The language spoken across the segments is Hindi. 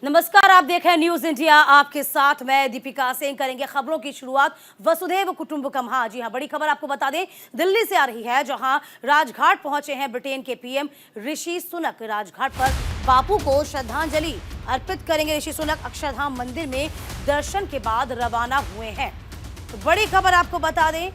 नमस्कार, आप देख रहे हैं न्यूज इंडिया। आपके साथ मैं दीपिका सिंह। करेंगे खबरों की शुरुआत वसुधैव कुटुंबकम। हाँ जी हाँ, बड़ी खबर आपको बता दें, दिल्ली से आ रही है, जहां राजघाट पहुंचे हैं ब्रिटेन के पीएम ऋषि सुनक। राजघाट पर बापू को श्रद्धांजलि अर्पित करेंगे ऋषि सुनक। अक्षरधाम मंदिर में दर्शन के बाद रवाना हुए हैं। तो बड़ी खबर आपको बता दें,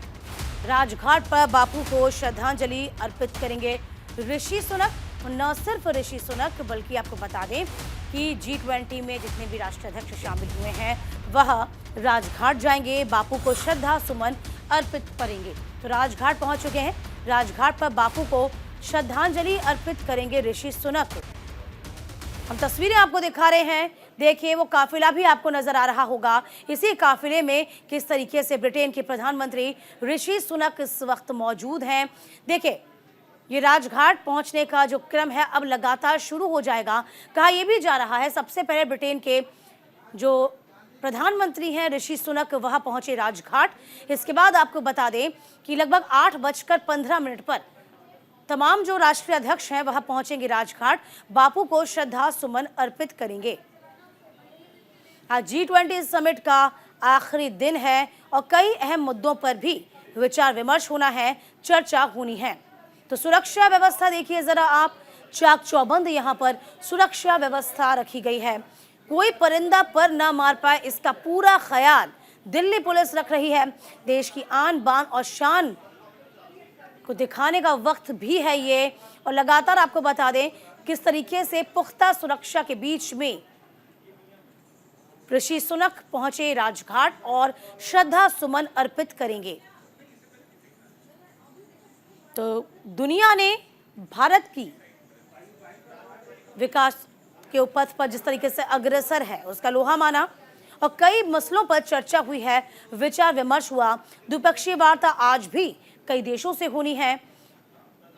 राजघाट पर बापू को श्रद्धांजलि अर्पित करेंगे ऋषि सुनक। न सिर्फ ऋषि सुनक, बल्कि आपको बता दें कि G20 में जितने भी राष्ट्राध्यक्ष शामिल हुए हैं वह राजघाट जाएंगे, बापू को श्रद्धा सुमन अर्पित करेंगे। तो राजघाट पहुंच चुके हैं। राजघाट पर बापू को श्रद्धांजलि अर्पित करेंगे ऋषि सुनक। हम तस्वीरें आपको दिखा रहे हैं, देखिए वो काफिला भी आपको नजर आ रहा होगा। इसी काफिले में किस तरीके से ब्रिटेन के प्रधानमंत्री ऋषि सुनक इस वक्त मौजूद हैं। देखिए, ये राजघाट पहुंचने का जो क्रम है अब लगातार शुरू हो जाएगा। कहा यह भी जा रहा है, सबसे पहले ब्रिटेन के जो प्रधानमंत्री हैं ऋषि सुनक वहां पहुंचे राजघाट। इसके बाद आपको बता दें कि लगभग 8:15 पर तमाम जो राष्ट्रीय अध्यक्ष हैं वह पहुंचेंगे राजघाट, बापू को श्रद्धा सुमन अर्पित करेंगे। आज G20 समिट का आखिरी दिन है और कई अहम मुद्दों पर भी विचार विमर्श होना है, चर्चा होनी है। तो सुरक्षा व्यवस्था देखिए जरा आप, चाक चौबंद यहाँ पर सुरक्षा व्यवस्था रखी गई है। कोई परिंदा पर ना मार पाए, इसका पूरा ख्याल दिल्ली पुलिस रख रही है। देश की आन बान और शान को दिखाने का वक्त भी है ये। और लगातार आपको बता दें किस तरीके से पुख्ता सुरक्षा के बीच में ऋषि सुनक पहुंचे राजघाट और श्रद्धा सुमन अर्पित करेंगे। तो दुनिया ने भारत की विकास के उपथ पर जिस तरीके से अग्रसर है उसका लोहा माना और कई मसलों पर चर्चा हुई है, विचार विमर्श हुआ। द्विपक्षीय वार्ता आज भी कई देशों से होनी है।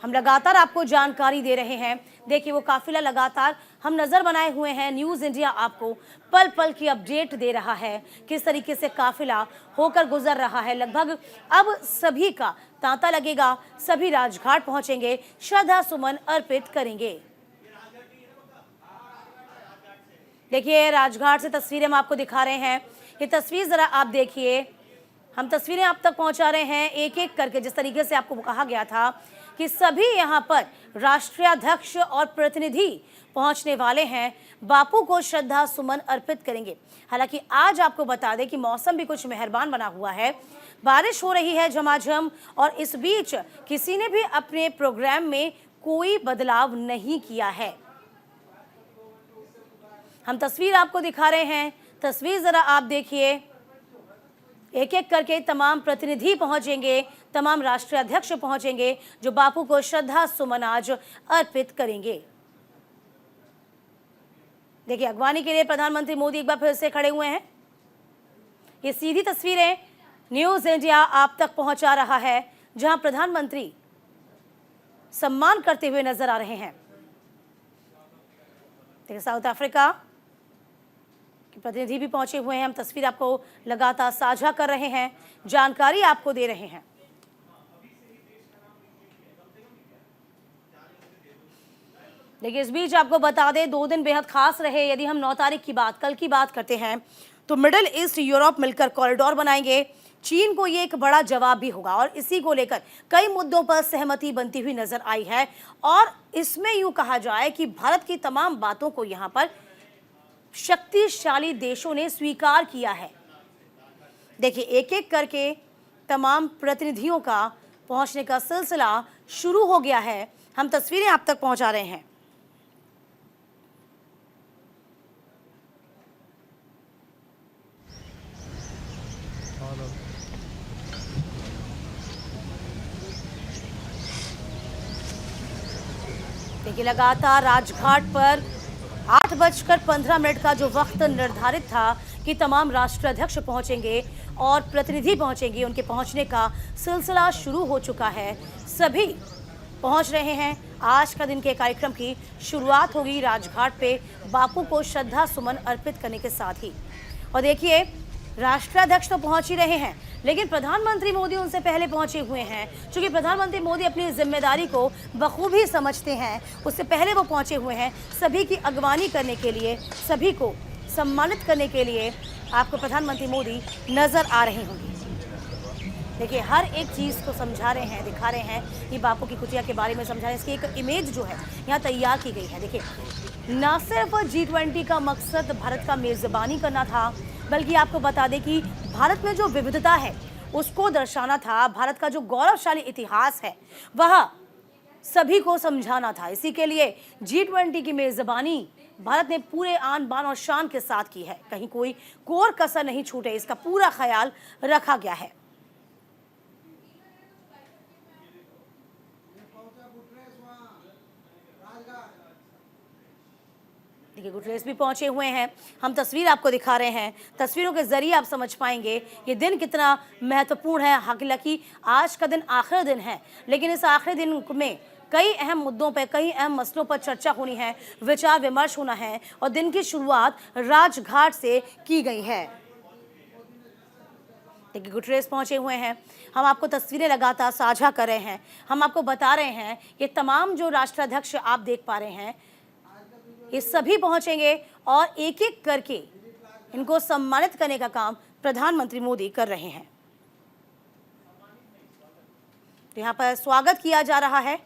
हम लगातार आपको जानकारी दे रहे हैं। देखिए वो काफिला लगातार हम नजर बनाए हुए हैं। न्यूज इंडिया आपको पल पल की अपडेट दे रहा है, किस तरीके से काफिला होकर गुजर रहा है। लगभग अब सभी का तांता लगेगा, सभी राजघाट पहुंचेंगे, श्रद्धा सुमन अर्पित करेंगे। देखिए राजघाट से तस्वीरें हम आपको दिखा रहे हैं। ये तस्वीर जरा आप देखिए, हम तस्वीरें आप तक पहुंचा रहे हैं एक एक करके। जिस तरीके से आपको कहा गया था कि सभी यहाँ पर राष्ट्रीय अध्यक्ष और प्रतिनिधि पहुंचने वाले हैं, बापू को श्रद्धा सुमन अर्पित करेंगे। हालांकि आज आपको बता दें कि मौसम भी कुछ मेहरबान बना हुआ है, बारिश हो रही है झमाझम और इस बीच किसी ने भी अपने प्रोग्राम में कोई बदलाव नहीं किया है। हम तस्वीर आपको दिखा रहे हैं, तस्वीर जरा आप देखिए। एक एक करके तमाम प्रतिनिधि पहुंचेंगे, तमाम राष्ट्रीय अध्यक्ष पहुंचेंगे जो बापू को श्रद्धा सुमन आज अर्पित करेंगे। देखिए अगवानी के लिए प्रधानमंत्री मोदी एक बार फिर से खड़े हुए हैं। ये सीधी तस्वीरें न्यूज इंडिया आप तक पहुंचा रहा है, जहां प्रधानमंत्री सम्मान करते हुए नजर आ रहे हैं। देखिए साउथ अफ्रीका प्रतिनिधि भी पहुंचे हुए हैं। हम तस्वीर आपको लगातार साझा कर रहे हैं, जानकारी आपको दे रहे हैं। देखिए इस बीच आपको बता दें 2 दिन बेहद खास रहे। यदि हम 9 तारीख की बात, कल की बात करते हैं, तो मिडिल ईस्ट यूरोप मिलकर कॉरिडोर बनाएंगे। चीन को ये एक बड़ा जवाब भी होगा और इसी को लेकर कई मुद्दों पर सहमति बनती हुई नजर आई है। और इसमें यूं कहा जाए कि भारत की तमाम बातों को यहाँ पर शक्तिशाली देशों ने स्वीकार किया है। देखिए एक एक करके तमाम प्रतिनिधियों का पहुंचने का सिलसिला शुरू हो गया है। हम तस्वीरें आप तक पहुंचा रहे हैं। देखिए लगातार राजघाट पर 8:15 का जो वक्त निर्धारित था कि तमाम राष्ट्राध्यक्ष पहुंचेंगे और प्रतिनिधि पहुंचेंगे, उनके पहुंचने का सिलसिला शुरू हो चुका है। सभी पहुंच रहे हैं। आज का दिन के कार्यक्रम की शुरुआत होगी राजघाट पे बापू को श्रद्धा सुमन अर्पित करने के साथ ही। और देखिए राष्ट्राध्यक्ष तो पहुंच ही रहे हैं, लेकिन प्रधानमंत्री मोदी उनसे पहले पहुंचे हुए हैं। क्योंकि प्रधानमंत्री मोदी अपनी जिम्मेदारी को बखूबी समझते हैं, उससे पहले वो पहुंचे हुए हैं सभी की अगवानी करने के लिए, सभी को सम्मानित करने के लिए। आपको प्रधानमंत्री मोदी नजर आ रहे होंगे। देखिए, हर एक चीज़ को समझा रहे हैं, दिखा रहे हैं, ये बापू की कुटिया के बारे में समझा रहे हैं। इसकी एक इमेज जो है यहाँ तैयार की गई है। देखिए, न सिर्फ G20 का मकसद भारत का मेज़बानी करना था, बल्कि आपको बता दें कि भारत में जो विविधता है उसको दर्शाना था। भारत का जो गौरवशाली इतिहास है वह सभी को समझाना था। इसी के लिए G20 की मेज़बानी भारत ने पूरे आन बान और शान के साथ की है। कहीं कोई कोर कसर नहीं छूटे, इसका पूरा ख्याल रखा गया है। देखिए, गुटरेस भी पहुंचे हुए हैं। हम तस्वीर आपको दिखा रहे हैं, तस्वीरों के जरिए आप समझ पाएंगे ये दिन कितना महत्वपूर्ण है। हालांकि आज का दिन आखिरी दिन है, लेकिन इस आखिरी दिन में कई अहम मुद्दों पर, कई अहम मसलों पर चर्चा होनी है, विचार विमर्श होना है। और दिन की शुरुआत राजघाट से की गई है। देखिए, गुटरेस पहुंचे हुए हैं। हम आपको तस्वीरें लगातार साझा कर रहे हैं। हम आपको बता रहे हैं ये तमाम जो राष्ट्राध्यक्ष आप देख पा रहे हैं, ये सभी पहुंचेंगे और एक एक करके इनको सम्मानित करने का काम प्रधानमंत्री मोदी कर रहे हैं। तो यहाँ पर स्वागत किया जा रहा है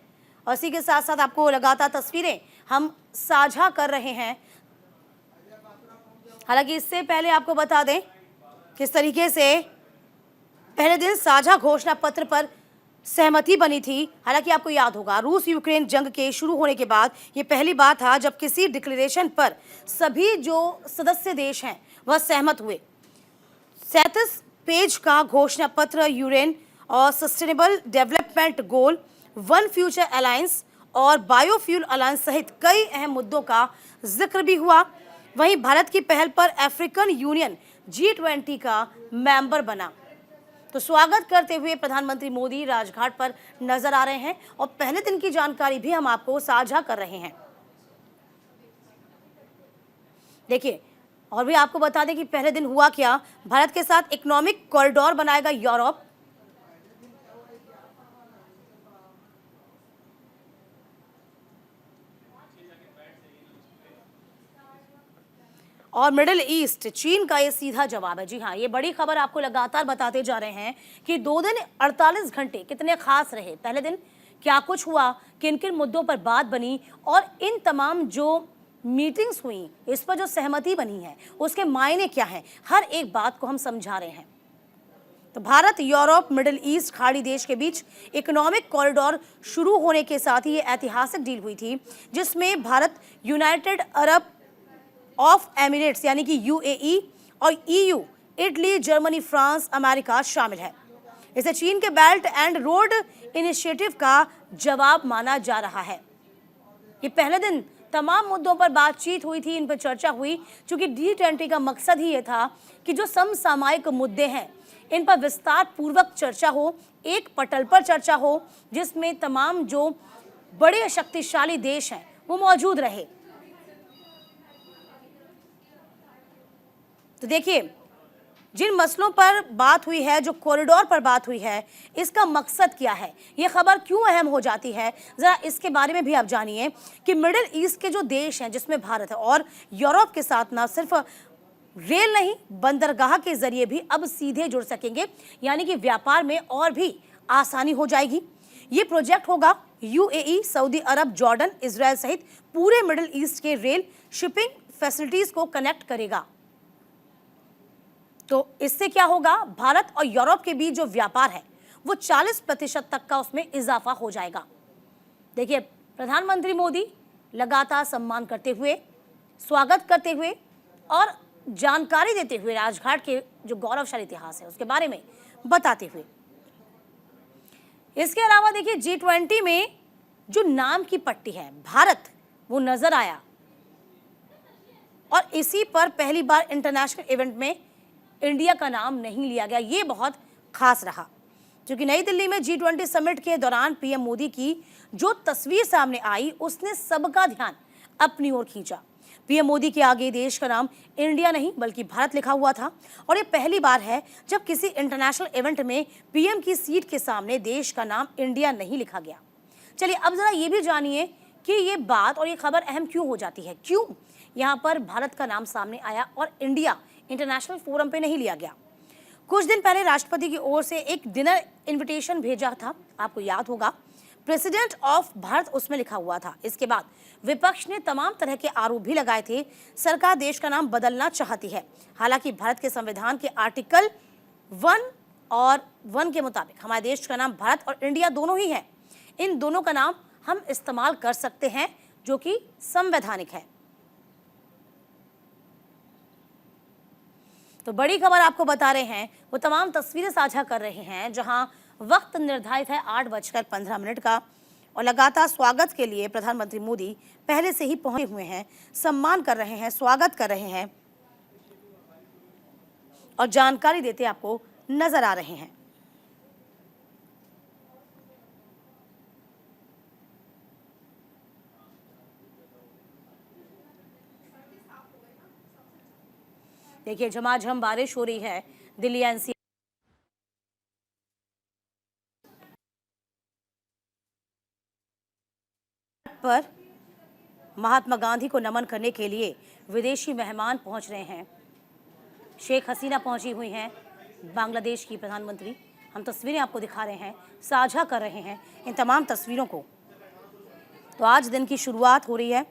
और इसी के साथ साथ आपको लगातार तस्वीरें हम साझा कर रहे हैं। हालांकि इससे पहले आपको बता दें किस तरीके से पहले दिन साझा घोषणा पत्र पर सहमति बनी थी। हालांकि आपको याद होगा, रूस यूक्रेन जंग के शुरू होने के बाद ये पहली बार था जब किसी डिक्लेरेशन पर सभी जो सदस्य देश हैं वह सहमत हुए। 37 पेज का घोषणा पत्र यूरेन और sustainable development goal, one future alliance और बायोफ्यूल अलायंस सहित कई अहम मुद्दों का जिक्र भी हुआ। वहीं भारत की पहल पर अफ्रीकन यूनियन G20 का मेंबर बना। तो स्वागत करते हुए प्रधानमंत्री मोदी राजघाट पर नजर आ रहे हैं और पहले दिन की जानकारी भी हम आपको साझा कर रहे हैं। देखिए, और भी आपको बता दें कि पहले दिन हुआ क्या। भारत के साथ इकोनॉमिक कॉरिडोर बनाएगा यूरोप। और मिडिल ईस्ट, चीन का ये सीधा जवाब है। जी हाँ, ये बड़ी खबर आपको लगातार बताते जा रहे हैं कि 2 दिन 48 घंटे कितने खास रहे। पहले दिन क्या कुछ हुआ, किन किन मुद्दों पर बात बनी और इन तमाम जो मीटिंग्स हुई, इस पर जो सहमति बनी है उसके मायने क्या हैं, हर एक बात को हम समझा रहे हैं। तो भारत, यूरोप, मिडिल ईस्ट खाड़ी देश के बीच इकोनॉमिक कॉरिडोर शुरू होने के साथ ही ये ऐतिहासिक डील हुई थी, जिसमें Bharat, United Arab of Emirates यानी कि UAE और EU, Italy, Germany, France, America शामिल है। इसे चीन के बेल्ट एंड रोड इनिशिएटिव का जवाब माना जा रहा है। ये पहले दिन तमाम मुद्दों पर बातचीत हुई थी, इन पर चर्चा हुई, क्योंकि G20 का मकसद ही ये था कि जो समसामयिक मुद्दे हैं इन पर विस्तार पूर्वक चर्चा हो, एक पटल पर चर्चा हो, जिसमें तमाम जो बड़े शक्तिशाली देश हैं वो मौजूद रहे। तो देखिए, जिन मसलों पर बात हुई है, जो कॉरिडोर पर बात हुई है, इसका मकसद क्या है, ये खबर क्यों अहम हो जाती है, ज़रा इसके बारे में भी आप जानिए कि मिडिल ईस्ट के जो देश हैं, जिसमें भारत है, और यूरोप के साथ ना सिर्फ रेल नहीं, बंदरगाह के जरिए भी अब सीधे जुड़ सकेंगे, यानी कि व्यापार में और भी आसानी हो जाएगी। ये प्रोजेक्ट होगा UAE, सऊदी अरब, जॉर्डन, इजराइल सहित पूरे मिडिल ईस्ट के रेल शिपिंग फैसिलिटीज को कनेक्ट करेगा। तो इससे क्या होगा, भारत और यूरोप के बीच जो व्यापार है वो 40% तक का उसमें इजाफा हो जाएगा। देखिए, प्रधानमंत्री मोदी लगातार सम्मान करते हुए, स्वागत करते हुए और जानकारी देते हुए राजघाट के जो गौरवशाली इतिहास है उसके बारे में बताते हुए। इसके अलावा देखिए, G20 में जो नाम की पट्टी है भारत, वो नजर आया और इसी पर पहली बार इंटरनेशनल इवेंट में इंडिया का नाम नहीं लिया गया। ये बहुत खास रहा, क्योंकि नई दिल्ली में G20 समिट के दौरान PM मोदी की जो तस्वीर सामने आई उसने सबका ध्यान अपनी ओर खींचा। पीएम मोदी के आगे देश का नाम इंडिया नहीं बल्कि भारत लिखा हुआ था और ये पहली बार है जब किसी इंटरनेशनल इवेंट में पीएम की सीट के सामने देश का नाम इंडिया नहीं लिखा गया। चलिए अब जरा ये भी जानिए कि ये बात और ये खबर अहम क्यों हो जाती है, क्यों यहाँ पर भारत का नाम सामने आया और इंडिया इंटरनेशनल फोरम पे नहीं लिया गया। कुछ दिन पहले राष्ट्रपति की ओर से एक डिनर इन्विटेशन भेजा था, आपको याद होगा, प्रेसिडेंट ऑफ भारत उसमें लिखा हुआ था। इसके बाद विपक्ष ने तमाम तरह के आरोप भी लगाए थे, सरकार देश का नाम बदलना चाहती है। हालांकि भारत के संविधान के आर्टिकल 1 के मुताबिक हमारे देश का नाम भारत और इंडिया दोनों ही है। इन दोनों का नाम हम इस्तेमाल कर सकते हैं जो कि संवैधानिक है। तो बड़ी खबर आपको बता रहे हैं, वो तमाम तस्वीरें साझा कर रहे हैं जहां वक्त निर्धारित है 8:15 का और लगातार स्वागत के लिए प्रधानमंत्री मोदी पहले से ही पहुंचे हुए हैं, सम्मान कर रहे हैं, स्वागत कर रहे हैं और जानकारी देते आपको नजर आ रहे हैं। देखिए झमाझम बारिश हो रही है दिल्ली एनसीआर पर। महात्मा गांधी को नमन करने के लिए विदेशी मेहमान पहुंच रहे हैं। शेख हसीना पहुंची हुई हैं, बांग्लादेश की प्रधानमंत्री। हम तस्वीरें आपको दिखा रहे हैं, साझा कर रहे हैं इन तमाम तस्वीरों को। तो आज दिन की शुरुआत हो रही है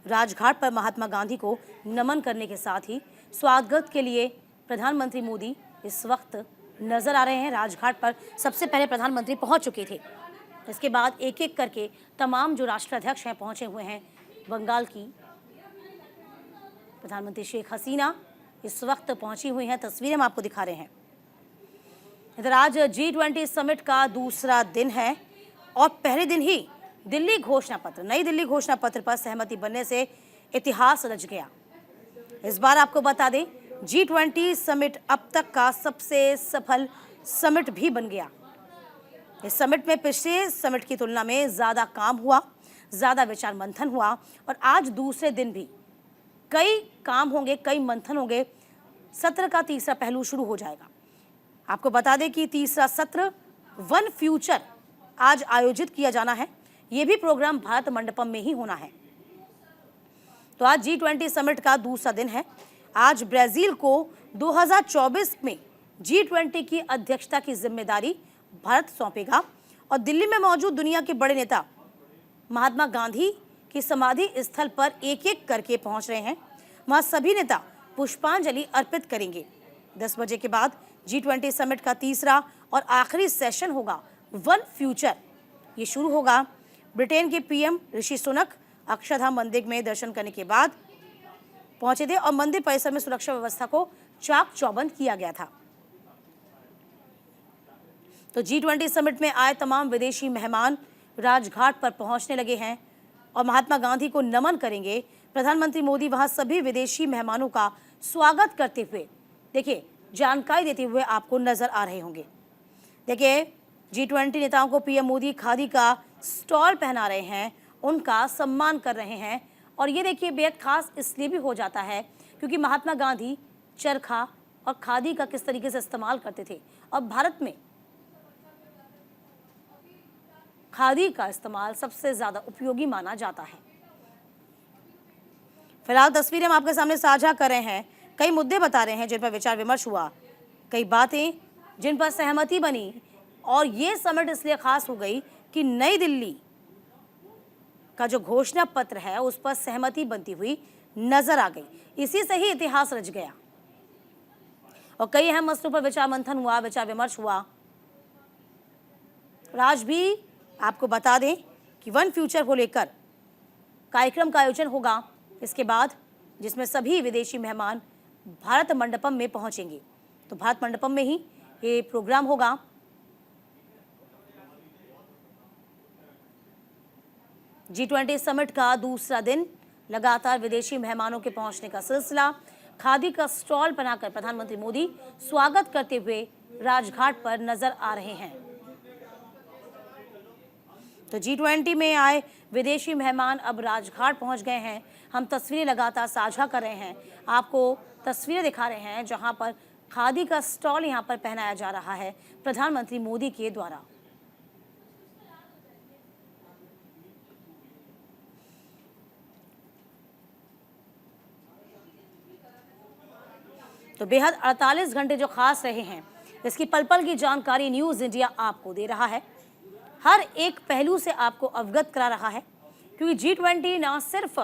राजघाट पर महात्मा गांधी को नमन करने के साथ ही स्वागत के लिए प्रधानमंत्री मोदी इस वक्त नजर आ रहे हैं। राजघाट पर सबसे पहले प्रधानमंत्री पहुंच चुके थे, इसके बाद एक एक करके तमाम जो राष्ट्राध्यक्ष हैं पहुंचे हुए हैं। बंगाल की प्रधानमंत्री शेख हसीना इस वक्त पहुंची हुई हैं, तस्वीरें हम आपको दिखा रहे हैं। इधर आज G20 समिट का दूसरा दिन है और पहले दिन ही दिल्ली घोषणा पत्र, नई दिल्ली घोषणा पत्र पर सहमति बनने से इतिहास रच गया। इस बार आपको बता दें G20 समिट अब तक का सबसे सफल समिट भी बन गया। इस समिट में पिछले समिट की तुलना में ज़्यादा काम हुआ, ज़्यादा विचार मंथन हुआ और आज दूसरे दिन भी कई काम होंगे, कई मंथन होंगे। सत्र का तीसरा पहलू शुरू हो जाएगा। आपको बता दें कि तीसरा सत्र वन फ्यूचर आज आयोजित किया जाना है। ये भी प्रोग्राम भारत मंडपम में ही होना है। तो आज G20 समिट का दूसरा दिन है। आज ब्राजील को 2024 में G20 की अध्यक्षता की जिम्मेदारी भारत सौंपेगा और दिल्ली में मौजूद दुनिया के बड़े नेता महात्मा गांधी की समाधि स्थल पर एक एक करके पहुंच रहे हैं। वहां सभी नेता पुष्पांजलि अर्पित करेंगे। 10 बजे के बाद G20 समिट का तीसरा और आखिरी सेशन होगा वन फ्यूचर। ये शुरू होगा। ब्रिटेन के पीएम ऋषि सुनक अक्षरधाम मंदिर में दर्शन करने के बाद पहुंचे थे और मंदिर परिसर में सुरक्षा व्यवस्था को चाक चौबंद किया गया था। तो G20 समिट में आए तमाम विदेशी मेहमान राजघाट पर पहुंचने लगे हैं और महात्मा गांधी को नमन करेंगे। प्रधानमंत्री मोदी वहां सभी विदेशी मेहमानों का स्वागत करते हुए, देखिए, जानकारी देते हुए आपको नजर आ रहे होंगे। देखिए G20 नेताओं को पीएम मोदी खादी का स्टॉल पहना रहे हैं, उनका सम्मान कर रहे हैं और ये देखिए बेहद खास इसलिए भी हो जाता है क्योंकि महात्मा गांधी चरखा और खादी का किस तरीके से इस्तेमाल करते थे और भारत में खादी का इस्तेमाल सबसे ज्यादा उपयोगी माना जाता है। फिलहाल तस्वीरें हम आपके सामने साझा कर रहे हैं, कई मुद्दे बता रहे हैं जिन पर विचार विमर्श हुआ, कई बातें जिन पर सहमति बनी और ये समिट इसलिए खास हो गई कि नई दिल्ली का जो घोषणा पत्र है उस पर सहमति बनती हुई नजर आ गई। इसी से ही इतिहास रच गया और कई अहम मसलों पर विचार मंथन हुआ, विचार विमर्श हुआ। आज भी आपको बता दें कि वन फ्यूचर को लेकर कार्यक्रम का आयोजन होगा इसके बाद, जिसमें सभी विदेशी मेहमान भारत मंडपम में पहुंचेंगे। तो भारत मंडपम में ही ये प्रोग्राम होगा। G20 समिट का दूसरा दिन, लगातार विदेशी मेहमानों के पहुंचने का सिलसिला। खादी का स्टॉल बनाकर प्रधानमंत्री मोदी स्वागत करते हुए राजघाट पर नजर आ रहे हैं। तो G20 में आए विदेशी मेहमान अब राजघाट पहुंच गए हैं। हम तस्वीरें लगातार साझा कर रहे हैं, आपको तस्वीरें दिखा रहे हैं जहां पर खादी का स्टॉल यहां पर पहनाया जा रहा है प्रधानमंत्री मोदी के द्वारा। तो बेहद 48 घंटे जो खास रहे हैं, इसकी पल पल की जानकारी न्यूज़ इंडिया आपको दे रहा है। हर एक पहलू से आपको अवगत करा रहा है, क्योंकि G20 ना सिर्फ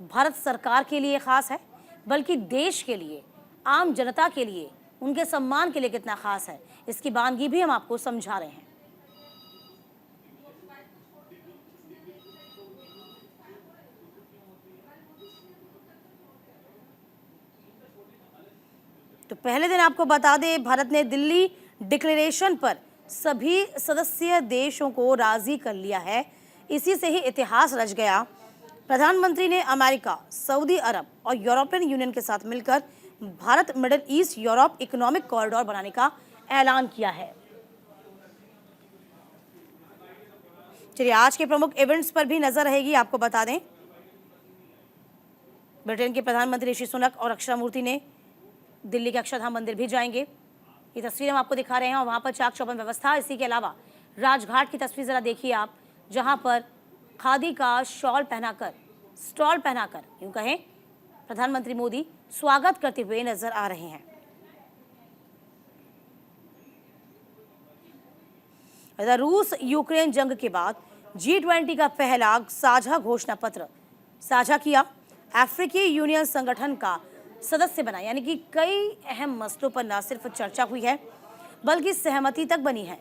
भारत सरकार के लिए खास है, बल्कि देश के लिए, आम जनता के लिए, उनके सम्मान के लिए कितना खास है, इसकी बानगी भी हम आपको समझा रहे हैं। तो पहले दिन आपको बता दें, भारत ने दिल्ली डिक्लेरेशन पर सभी सदस्य देशों को राजी कर लिया है। इसी से ही इतिहास रच गया। प्रधानमंत्री ने अमेरिका, सऊदी अरब और यूरोपियन यूनियन के साथ मिलकर Bharat middle east Europe economic corridor बनाने का ऐलान किया है। चलिए आज के प्रमुख इवेंट्स पर भी नजर रहेगी। आपको बता दें, ब्रिटेन के प्रधानमंत्री ऋषि सुनक और अक्षरा मूर्ति ने दिल्ली के अक्षरधाम मंदिर भी जाएंगे। ये तस्वीर हम आपको दिखा रहे हैं और वहाँ पर चाक चौबंद व्यवस्था। इसी के अलावा राजघाट की तस्वीर ज़रा देखिए आप, जहाँ पर खादी का शॉल पहनाकर, स्टॉल पहनाकर यूँ कहें, प्रधानमंत्री मोदी स्वागत करते हुए नजर आ रहे हैं। रूस यूक्रेन जंग के बाद G20 का पहला साझा घोषणा पत्र साझा किया। अफ्रीकी यूनियन संगठन का सदस्य बना, यानी कि कई अहम मसलों पर न सिर्फ चर्चा हुई है, बल्कि सहमति तक बनी है।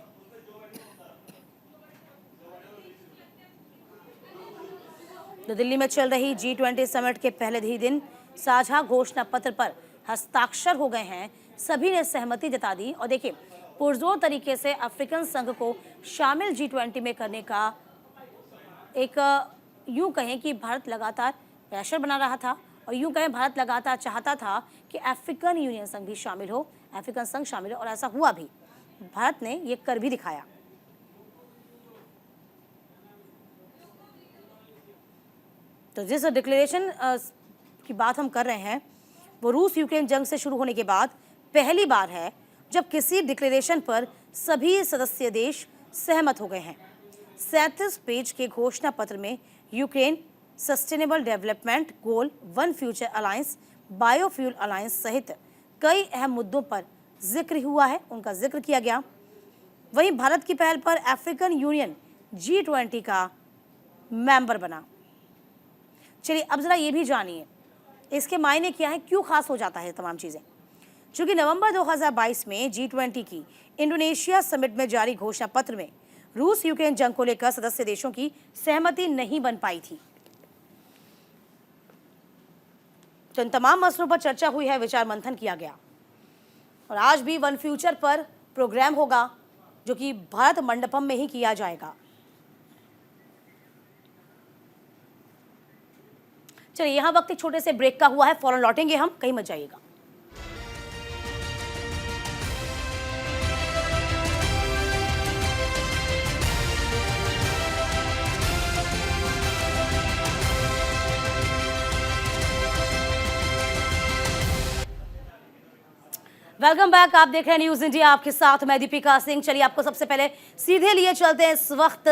तो दिल्ली में चल रही G20 समिट के पहले ही दिन साझा घोषणा पत्र पर हस्ताक्षर हो गए हैं। सभी ने सहमति जता दी और देखिए, पुरजोर तरीके से अफ्रीकन संघ को शामिल G20 में करने का एक यूं कहें कि भारत लगातार प्रेशर बना रहा था, और यूं कहें भारत लगातार चाहता था कि अफ्रीकन यूनियन संघ भी शामिल हो, अफ्रीकन संघ शामिल हो, और ऐसा हुआ भी। भारत ने ये कर भी दिखाया। तो जिस डिक्लेरेशन की बात हम कर रहे हैं, वो रूस यूक्रेन जंग से शुरू होने के बाद पहली बार है जब किसी डिक्लेरेशन पर सभी सदस्य देश सहमत हो गए हैं। 37 पेज के घोषणा पत्र में Ukraine sustainable development goal, one future alliance, biofuel alliance सहित कई अहम मुद्दों पर जिक्र हुआ है, उनका जिक्र किया गया। वहीं भारत की पहल पर अफ्रीकन यूनियन G20 का मेंबर बना। चलिए अब जरा ये भी जानिए इसके मायने क्या है, क्यों खास हो जाता है तमाम चीजें। चूंकि नवंबर 2022 में G20 की इंडोनेशिया समिट में जारी घोषणा पत्र में रूस यूक्रेन जंग को लेकर सदस्य देशों की सहमति नहीं बन पाई थी। तो इन तमाम मसलों पर चर्चा हुई है, विचार मंथन किया गया, और आज भी वन फ्यूचर पर प्रोग्राम होगा जो कि भारत मंडपम में ही किया जाएगा। चलिए यहां वक्त एक छोटे से ब्रेक का हुआ है, फौरन लौटेंगे हम, कहीं मत जाइएगा। वेलकम बैक, आप देख रहे हैं न्यूज इंडिया, आपके साथ मैं दीपिका सिंह। चलिए आपको सबसे पहले सीधे लिए चलते हैं इस वक्त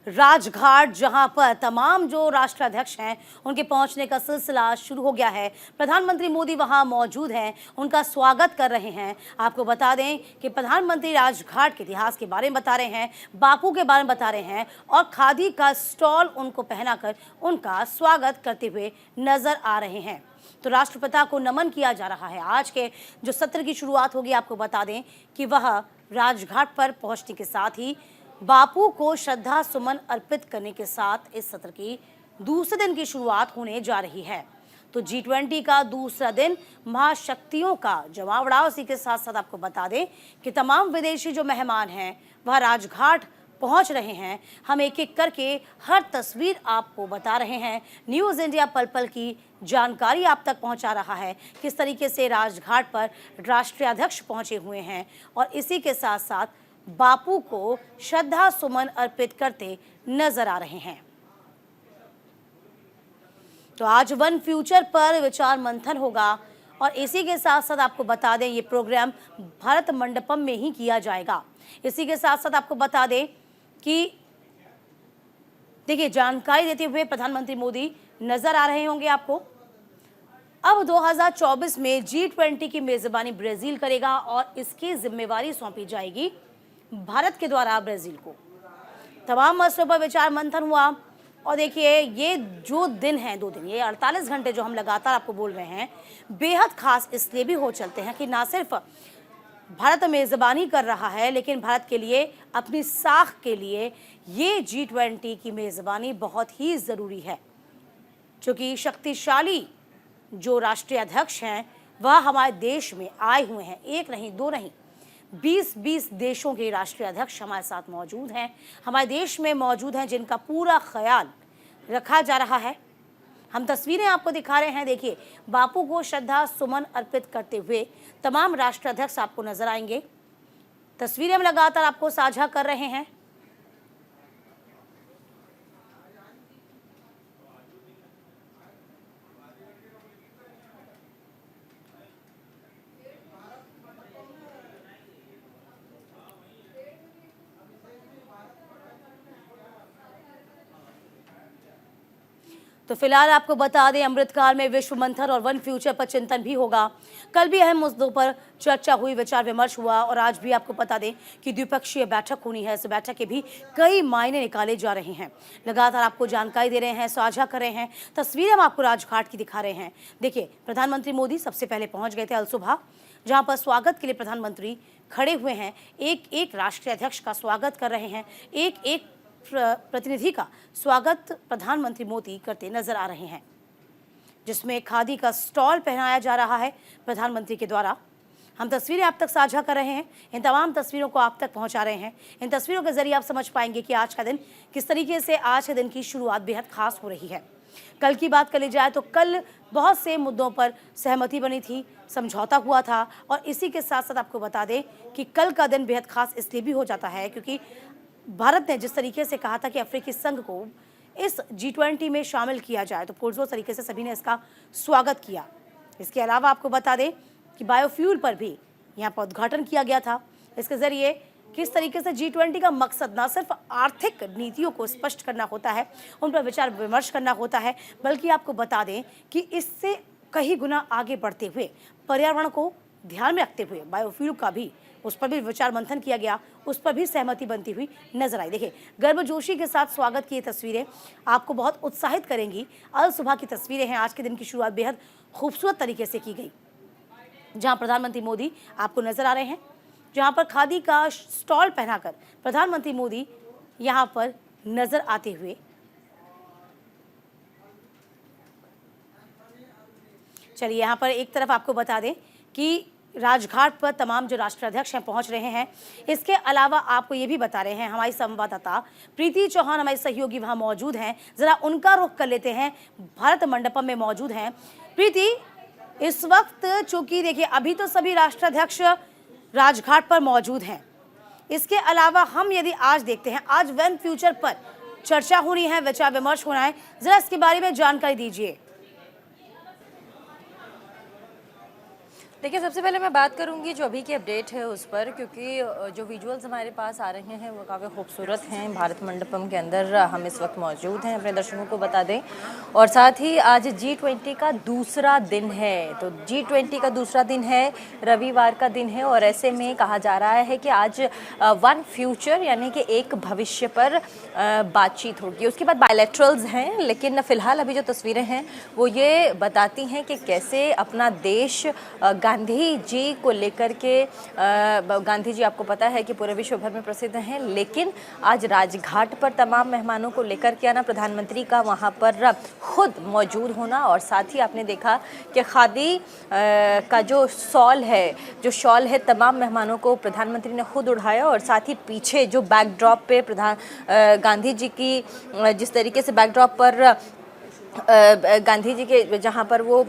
राजघाट, जहां पर तमाम जो राष्ट्राध्यक्ष हैं उनके पहुंचने का सिलसिला शुरू हो गया है। प्रधानमंत्री मोदी वहां मौजूद हैं, उनका स्वागत कर रहे हैं। आपको बता दें कि प्रधानमंत्री राजघाट के इतिहास के बारे में बता रहे हैं, बापू के बारे में बता रहे हैं, और खादी का स्टॉल उनको पहनाकर उनका स्वागत करते हुए नजर आ रहे हैं। तो राष्ट्रपिता को नमन किया जा रहा है। आज के जो सत्र की शुरुआत होगी, आपको बता दें कि वह राजघाट पर पहुंचने के साथ ही बापू को श्रद्धा सुमन अर्पित करने के साथ इस सत्र की दूसरे दिन की शुरुआत होने जा रही है। तो G20 का दूसरा दिन महाशक्तियों का जमावड़ा। उसी के साथ साथ आपको बता दें कि तमाम विदेशी जो मेहमान हैं वह राजघाट पहुंच रहे हैं। हम एक एक करके हर तस्वीर आपको बता रहे हैं। न्यूज़ इंडिया पल पल की जानकारी आप तक पहुंचा रहा है, किस तरीके से राजघाट पर राष्ट्रीय अध्यक्ष पहुंचे हुए हैं, और इसी के साथ साथ बापू को श्रद्धा सुमन अर्पित करते नजर आ रहे हैं। तो आज वन फ्यूचर पर विचार मंथन होगा और इसी के साथ साथ आपको बता दें ये प्रोग्राम भारत मंडपम में ही किया जाएगा। इसी के साथ साथ आपको बता दें कि देखिए जानकारी देते हुए प्रधानमंत्री मोदी नजर आ रहे होंगे आपको। अब 2024 में G20 की मेजबानी ब्राजील करेगा और इसकी जिम्मेवारी सौंपी जाएगी भारत के द्वारा ब्राजील को। तमाम मसलों पर विचार मंथन हुआ और देखिए ये जो दिन है 2 दिन, ये 48 घंटे जो हम लगातार आपको बोल रहे हैं बेहद खास इसलिए भी हो चलते हैं कि ना सिर्फ भारत मेजबानी कर रहा है लेकिन भारत के लिए अपनी साख के लिए ये G20 की मेजबानी बहुत ही ज़रूरी है, क्योंकि शक्तिशाली जो राष्ट्रीय अध्यक्ष हैं वह हमारे देश में आए हुए हैं। 1 नहीं 2 नहीं 20 देशों के राष्ट्रीय अध्यक्ष हमारे साथ मौजूद हैं, हमारे देश में मौजूद हैं, जिनका पूरा ख्याल रखा जा रहा है। हम तस्वीरें आपको दिखा रहे हैं। देखिए बापू को श्रद्धा सुमन अर्पित करते हुए तमाम राष्ट्रीय अध्यक्ष आपको नजर आएंगे। तस्वीरें हम लगातार आपको साझा कर रहे हैं। तो फिलहाल आपको बता दें अमृतकाल में विश्व मंथन और वन फ्यूचर पर चिंतन भी होगा। कल भी अहम मुद्दों पर चर्चा हुई, विचार विमर्श हुआ और आज भी आपको बता दें कि द्विपक्षीय बैठक होनी है। इस बैठक के भी कई मायने निकाले जा रहे हैं। लगातार आपको जानकारी दे रहे हैं, साझा कर रहे हैं। तस्वीरें हम आपको राजघाट की दिखा रहे हैं। देखिए प्रधानमंत्री मोदी सबसे पहले पहुंच गए थे अल सुबह, जहां पर स्वागत के लिए प्रधानमंत्री खड़े हुए हैं। एक राष्ट्रीय अध्यक्ष का स्वागत कर रहे हैं, एक प्रतिनिधि का स्वागत प्रधानमंत्री मोदी करते नजर आ रहे हैं, जिसमें खादी का स्टॉल पहनाया जा रहा है प्रधानमंत्री के द्वारा। हम तस्वीरें आप तक साझा कर रहे हैं, इन तमाम तस्वीरों को आप तक पहुंचा रहे हैं। इन तस्वीरों के जरिए आप समझ पाएंगे कि आज का दिन किस तरीके से आज के दिन की शुरुआत बेहद खास हो रही है। कल की बात कर ली जाए तो कल बहुत से मुद्दों पर सहमति बनी थी, समझौता हुआ था और इसी के साथ साथ आपको बता दें कि कल का दिन बेहद खास इसलिए भी हो जाता है क्योंकि भारत ने जिस तरीके से कहा था कि अफ्रीकी संघ को इस G20 में शामिल किया जाए तो पुरजोर तरीके से सभी ने इसका स्वागत किया। इसके अलावा आपको बता दें कि बायोफ्यूल पर भी यहाँ पर उद्घाटन किया गया था। इसके जरिए किस तरीके से G20 का मकसद न सिर्फ आर्थिक नीतियों को स्पष्ट करना होता है, उन पर विचार विमर्श करना होता है, बल्कि आपको बता दें कि इससे कई गुना आगे बढ़ते हुए पर्यावरण को ध्यान में रखते हुए बायोफ्यूल का भी उस पर भी विचार मंथन किया गया, उस पर भी सहमति बनती हुई नजर आई। देखिए गर्मजोशी के साथ स्वागत की ये तस्वीरें आपको बहुत उत्साहित करेंगी। अल सुबह की तस्वीरें हैं, आज के दिन की शुरुआत बेहद खूबसूरत तरीके से की गई, जहां प्रधानमंत्री मोदी आपको नजर आ रहे हैं, जहां पर खादी का स्टॉल पहनाकर प्रधानमंत्री मोदी यहां पर नजर आते हुए। चलिए यहाँ पर एक तरफ आपको बता दें कि राजघाट पर तमाम जो राष्ट्रीय अध्यक्ष हैं पहुंच रहे हैं। इसके अलावा आपको ये भी बता रहे हैं, हमारी संवाददाता प्रीति चौहान हमारी सहयोगी वहां मौजूद हैं, जरा उनका रुख कर लेते हैं। भारत मंडपम में मौजूद हैं प्रीति। इस वक्त चूंकि देखिए अभी तो सभी राष्ट्रीय अध्यक्ष राजघाट पर मौजूद हैं, इसके अलावा हम यदि आज देखते हैं आज वन फ्यूचर पर चर्चा होनी है, विचार विमर्श होना है, जरा इसके बारे में जानकारी दीजिए। देखिए सबसे पहले मैं बात करूंगी जो अभी की अपडेट है उस पर, क्योंकि जो विजुअल्स हमारे पास आ रहे हैं वो काफ़ी खूबसूरत हैं। भारत मंडपम के अंदर हम इस वक्त मौजूद हैं, अपने दर्शकों को बता दें। और साथ ही आज G20 का दूसरा दिन है, तो G20 का दूसरा दिन है, रविवार का दिन है और ऐसे में कहा जा रहा है कि आज वन फ्यूचर यानी कि एक भविष्य पर बातचीत होगी। उसके बाद बायलैटरल्स हैं, लेकिन फ़िलहाल अभी जो तस्वीरें हैं वो ये बताती हैं कि कैसे अपना देश गांधी जी को लेकर के गांधी जी आपको पता है कि पूरे विश्व भर में प्रसिद्ध हैं, लेकिन आज राजघाट पर तमाम मेहमानों को लेकर के आना, प्रधानमंत्री का वहां पर खुद मौजूद होना और साथ ही आपने देखा कि खादी का जो शॉल है तमाम मेहमानों को प्रधानमंत्री ने खुद उड़ाया और साथ ही पीछे जो बैकड्रॉप पे गांधी जी की जिस तरीके से बैकड्रॉप पर गांधी जी के जहाँ पर वो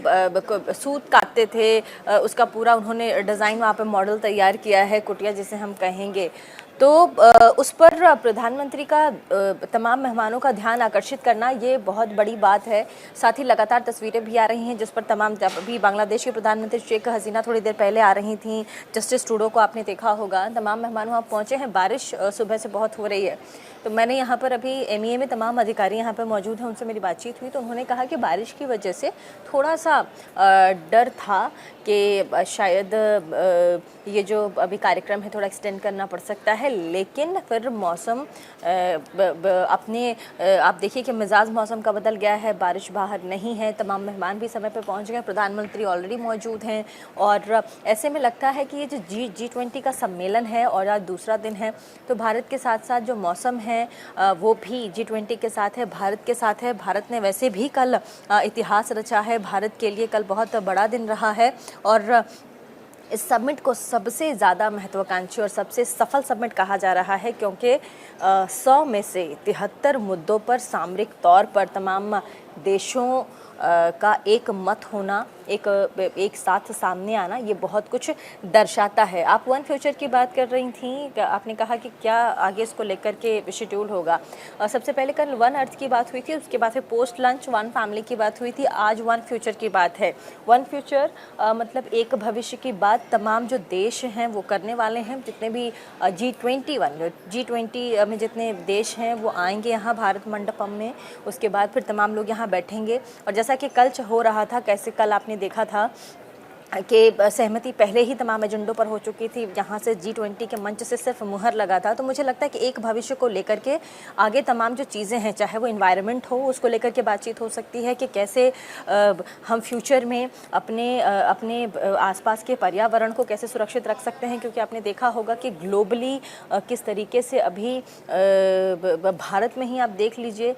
सूत काटते थे उसका पूरा उन्होंने डिज़ाइन वहाँ पे मॉडल तैयार किया है, कुटिया जिसे हम कहेंगे। तो उस पर प्रधानमंत्री का तमाम मेहमानों का ध्यान आकर्षित करना ये बहुत बड़ी बात है। साथ ही लगातार तस्वीरें भी आ रही हैं जिस पर तमाम, जब अभी बांग्लादेश के प्रधानमंत्री शेख हसीना थोड़ी देर पहले आ रही थी, जस्टिस ट्रूडो को आपने देखा होगा, तमाम मेहमान वहाँ पहुँचे हैं। बारिश सुबह से बहुत हो रही है, तो मैंने यहाँ पर अभी एमईए में तमाम अधिकारी यहाँ पर मौजूद हैं, उनसे मेरी बातचीत हुई तो उन्होंने कहा कि बारिश की वजह से थोड़ा सा डर था कि शायद ये जो अभी कार्यक्रम है थोड़ा एक्सटेंड करना पड़ सकता है, लेकिन फिर मौसम आप देखिए कि मिजाज मौसम का बदल गया है, बारिश बाहर नहीं है, तमाम मेहमान भी समय पर पहुंच गए, प्रधानमंत्री ऑलरेडी मौजूद हैं और ऐसे में लगता है कि ये जो G20 का सम्मेलन है और आज दूसरा दिन है, तो भारत के साथ साथ जो मौसम है वो भी G20 के साथ है, भारत के साथ है। भारत ने वैसे भी कल इतिहास रचा है, भारत के लिए कल बहुत बड़ा दिन रहा है और इस समिट को सबसे ज़्यादा महत्वाकांक्षी और सबसे सफल समिट कहा जा रहा है, क्योंकि 100 में से 73 मुद्दों पर सामरिक तौर पर तमाम देशों का एक मत होना, एक साथ सामने आना, ये बहुत कुछ दर्शाता है। आप वन फ्यूचर की बात कर रही थी, आपने कहा कि क्या आगे इसको लेकर के शेड्यूल होगा। सबसे पहले कल वन अर्थ की बात हुई थी, उसके बाद फिर पोस्ट लंच वन फैमिली की बात हुई थी, आज वन फ्यूचर की बात है। वन फ्यूचर मतलब एक भविष्य की बात तमाम जो देश हैं वो करने वाले हैं, जितने भी G20 में जितने देश हैं वो आएंगे यहाँ भारत मंडपम में, उसके बाद फिर तमाम लोग यहाँ बैठेंगे। और जैसा कि कल हो रहा था, कैसे कल आपने देखा था कि सहमति पहले ही तमाम एजेंडों पर हो चुकी थी, जहां से G20 के मंच से सिर्फ मुहर लगा था। तो मुझे लगता है कि एक भविष्य को लेकर के आगे तमाम जो चीज़ें हैं, चाहे वो इन्वायरमेंट हो, उसको लेकर के बातचीत हो सकती है कि कैसे हम फ्यूचर में अपने आसपास के पर्यावरण को कैसे सुरक्षित रख सकते हैं, क्योंकि आपने देखा होगा कि ग्लोबली किस तरीके से अभी भारत में ही आप देख लीजिए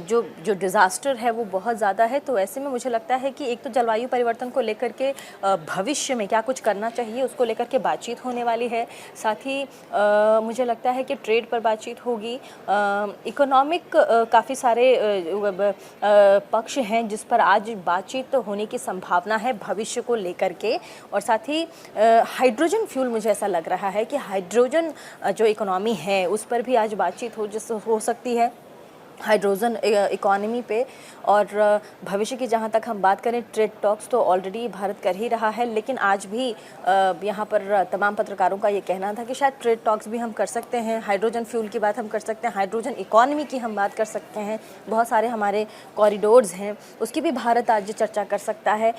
जो डिज़ास्टर है वो बहुत ज़्यादा है। तो ऐसे में मुझे लगता है कि एक तो जलवायु परिवर्तन को लेकर के भविष्य में क्या कुछ करना चाहिए उसको लेकर के बातचीत होने वाली है। साथ ही मुझे लगता है कि ट्रेड पर बातचीत होगी, इकोनॉमिक काफ़ी सारे पक्ष हैं जिस पर आज बातचीत होने की संभावना है भविष्य को लेकर के। और साथ ही हाइड्रोजन फ्यूल, मुझे ऐसा लग रहा है कि हाइड्रोजन जो इकोनॉमी है उस पर भी आज बातचीत हो सकती है, हाइड्रोजन इकोनॉमी पे। और भविष्य की जहाँ तक हम बात करें, ट्रेड टॉक्स तो ऑलरेडी भारत कर ही रहा है, लेकिन आज भी यहाँ पर तमाम पत्रकारों का ये कहना था कि शायद ट्रेड टॉक्स भी हम कर सकते हैं, हाइड्रोजन फ्यूल की बात हम कर सकते हैं, हाइड्रोजन इकोनॉमी की हम बात कर सकते हैं, बहुत सारे हमारे कॉरिडोर्स हैं उसकी भी भारत आज चर्चा कर सकता है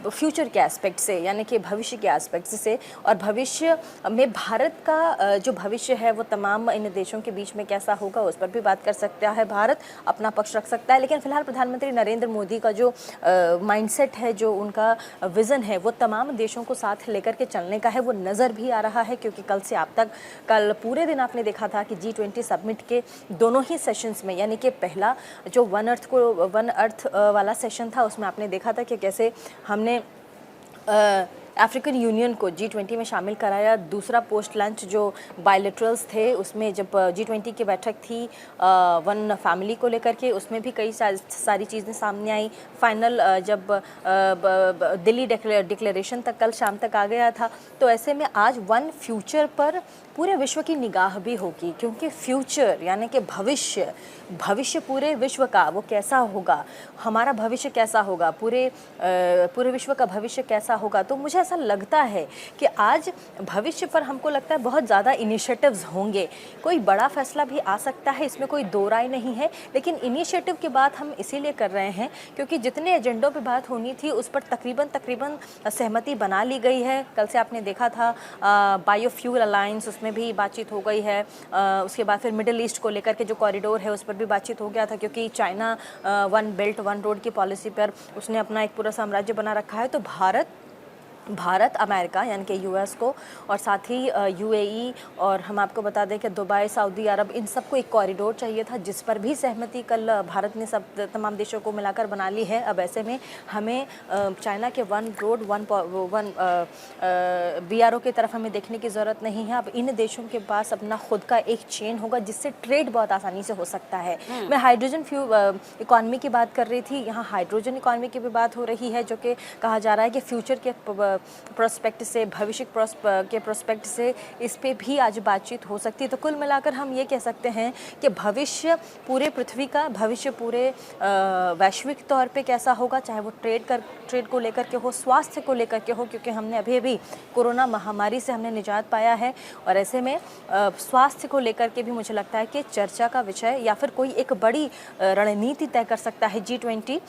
फ्यूचर के एस्पेक्ट से, यानी कि भविष्य के एस्पेक्ट से। और भविष्य में भारत का जो भविष्य है वो तमाम इन देशों के बीच में कैसा होगा उस पर भी बात कर सकता है, भारत अपना पक्ष रख सकता है। लेकिन फिलहाल प्रधानमंत्री नरेंद्र मोदी का जो माइंडसेट है, जो उनका विज़न है, वो तमाम देशों को साथ लेकर के चलने का है, वो नज़र भी आ रहा है। क्योंकि कल से आप तक, कल पूरे दिन आपने देखा था कि G20 समिट के दोनों ही सेशंस में, यानी कि पहला जो वन अर्थ वाला सेशन था उसमें आपने देखा था कि कैसे हमने अफ्रीकन यूनियन को G20 में शामिल कराया। दूसरा पोस्ट लंच जो बायलैटरल्स थे उसमें जब G20 की बैठक थी वन फैमिली को लेकर के, उसमें भी कई सारी चीज़ें सामने आई। फाइनल जब दिल्ली डिक्लेरेशन तक कल शाम तक आ गया था। तो ऐसे में आज वन फ्यूचर पर पूरे विश्व की निगाह भी होगी, क्योंकि फ्यूचर यानी कि भविष्य पूरे विश्व का वो कैसा होगा, हमारा भविष्य कैसा होगा, पूरे विश्व का भविष्य कैसा होगा। तो मुझे ऐसा लगता है कि आज भविष्य पर हमको लगता है बहुत ज़्यादा इनिशिएटिव्स होंगे, कोई बड़ा फैसला भी आ सकता है, इसमें कोई दो राय नहीं है। लेकिन इनिशिएटिव की बात हम इसीलिए कर रहे हैं क्योंकि जितने एजेंडों पे बात होनी थी उस पर तकरीबन सहमति बना ली गई है। कल से आपने देखा था बायोफ्यूल अलायंस, उसमें भी बातचीत हो गई है। उसके बाद फिर मिडिल ईस्ट को लेकर के जो कॉरिडोर है उस पर भी बातचीत हो गया था, क्योंकि China one belt one road की पॉलिसी पर उसने अपना एक पूरा साम्राज्य बना रखा है। तो भारत अमेरिका यानी कि यूएस को, और साथ ही यूएई, और हम आपको बता दें कि दुबई, सऊदी अरब, इन सबको एक कॉरिडोर चाहिए था, जिस पर भी सहमति कल भारत ने तमाम देशों को मिलाकर बना ली है। अब ऐसे में हमें चाइना के वन रोड वन बीआरओ की तरफ हमें देखने की ज़रूरत नहीं है। अब इन देशों के पास अपना खुद का एक चेन होगा जिससे ट्रेड बहुत आसानी से हो सकता है। मैं हाइड्रोजन फ्यूल इकॉनमी की बात कर रही थी, यहाँ हाइड्रोजन इकॉनमी की भी बात हो रही है, जो कि कहा जा रहा है कि फ्यूचर के प्रोस्पेक्ट से, भविष्य के प्रोस्पेक्ट से इस पे भी आज बातचीत हो सकती है। तो कुल मिलाकर हम ये कह सकते हैं कि भविष्य पूरे पृथ्वी का, भविष्य पूरे वैश्विक तौर पे कैसा होगा, चाहे वो ट्रेड को लेकर के हो, स्वास्थ्य को लेकर के हो, क्योंकि हमने अभी कोरोना महामारी से हमने निजात पाया है। और ऐसे में स्वास्थ्य को लेकर के भी मुझे लगता है कि चर्चा का विषय या फिर कोई एक बड़ी रणनीति तय कर सकता है G20।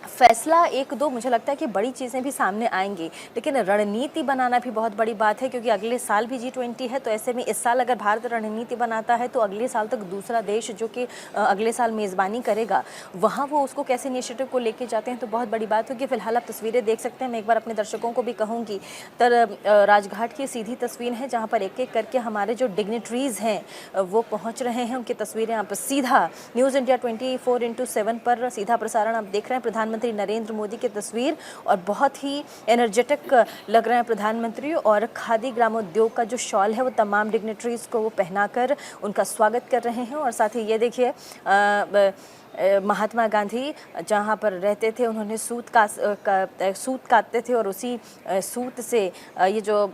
फैसला एक दो मुझे लगता है कि बड़ी चीज़ें भी सामने आएंगी, लेकिन रणनीति बनाना भी बहुत बड़ी बात है, क्योंकि अगले साल भी G20 है। तो ऐसे में इस साल अगर भारत रणनीति बनाता है तो अगले साल तक दूसरा देश जो कि अगले साल मेज़बानी करेगा, वहाँ वो उसको कैसे इनिशिएटिव को लेके जाते हैं तो बहुत बड़ी बात होगी। फिलहाल आप तस्वीरें देख सकते हैं, मैं एक बार अपने दर्शकों को भी कहूँगी, राजघाट की सीधी तस्वीर है जहाँ पर एक एक करके हमारे जो डिग्नेटरीज़ हैं वो पहुँच रहे हैं। उनकी तस्वीरें आप सीधा न्यूज़ इंडिया 24x7 पर सीधा प्रसारण आप देख रहे हैं। प्रधानमंत्री नरेंद्र मोदी की तस्वीर, और बहुत ही एनर्जेटिक लग रहे हैं प्रधानमंत्री, और खादी ग्रामोद्योग का जो शॉल है वो तमाम डिग्नेटरीज को वो पहनाकर उनका स्वागत कर रहे हैं। और साथ ही ये देखिए महात्मा गांधी जहाँ पर रहते थे उन्होंने सूत काटते थे, और उसी सूत से ये जो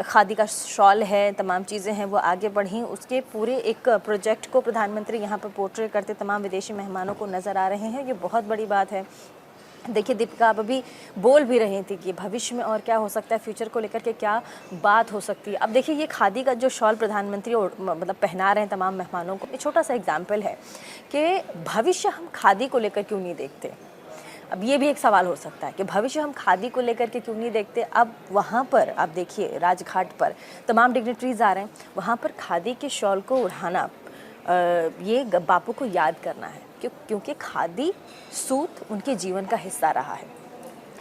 खादी का शॉल है, तमाम चीज़ें हैं वो आगे बढ़ी। उसके पूरे एक प्रोजेक्ट को प्रधानमंत्री यहाँ पर पोर्ट्रे करते तमाम विदेशी मेहमानों को नज़र आ रहे हैं। ये बहुत बड़ी बात है। देखिए दीपिका, आप अभी बोल भी रही थी कि भविष्य में और क्या हो सकता है, फ्यूचर को लेकर के क्या बात हो सकती है। अब देखिए ये खादी का जो शॉल प्रधानमंत्री मतलब पहना रहे हैं तमाम मेहमानों को, एक छोटा सा एग्जाम्पल है कि भविष्य हम खादी को लेकर क्यों नहीं देखते। अब ये भी एक सवाल हो सकता है कि भविष्य हम खादी को लेकर के क्यों नहीं देखते। अब वहाँ पर आप देखिए राजघाट पर तमाम डिग्नेटरीज आ रहे हैं, वहाँ पर खादी के शॉल को उड़ाना ये बापू को याद करना है, क्योंकि खादी सूत उनके जीवन का हिस्सा रहा है।